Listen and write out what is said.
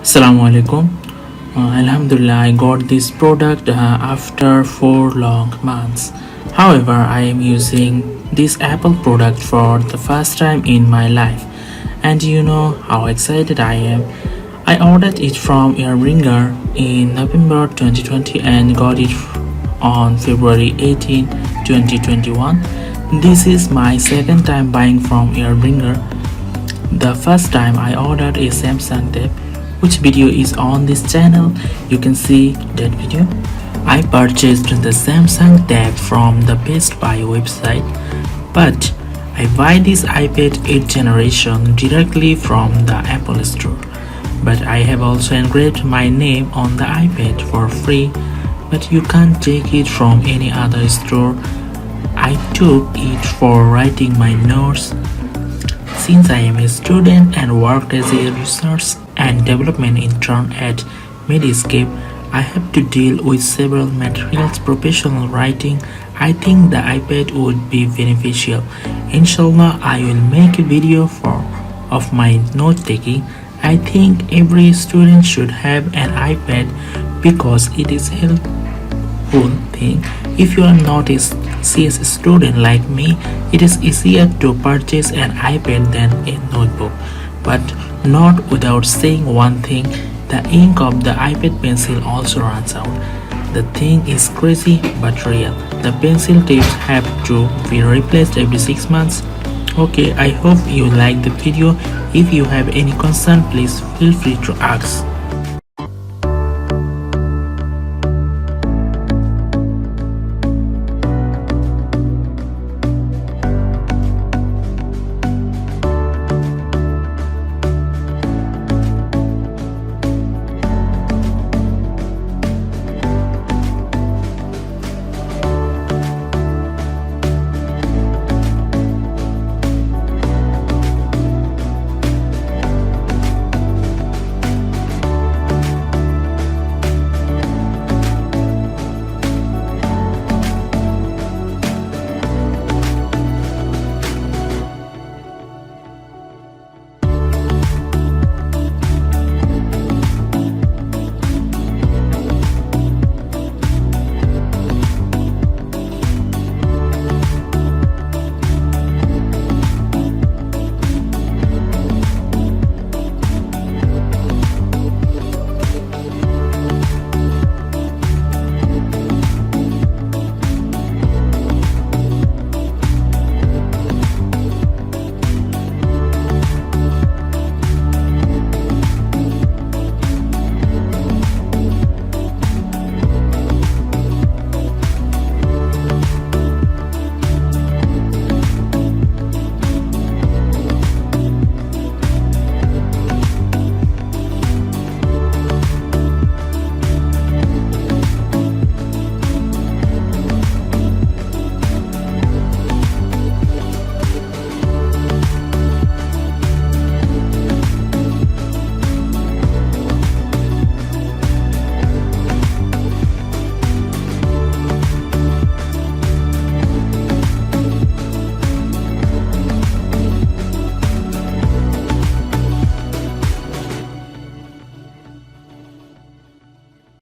Assalamu alaikum. Alhamdulillah, I got this product after 4 long months. However, I am using this Apple product for the first time in my life, and you know how excited I am. I ordered it from Earbringer in November 2020 and got it on February 18, 2021. This is my second time buying from Earbringer. The first time I ordered a Samsung tab, which video is on this channel. You can see that video. I purchased the Samsung tab from the Best Buy website, but I buy this iPad 8th generation directly from the Apple store. But I have also engraved my name on the iPad for free, but you can't take it from any other store. I took it for writing my notes. Since I am a student and worked as a research and development intern at Medscape, I have to deal with several materials professional writing. I think the iPad would be beneficial. Inshallah, I will make a video of my note taking. I think every student should have an iPad because it is helpful thing. If you are not a CS student like me, it is easier to purchase an iPad than a notebook. But not without saying one thing, the ink of the iPad pencil also runs out. The thing is crazy but real. The pencil tips have to be replaced every 6 months. Okay, I hope you like the video. If you have any concern, please feel free to ask.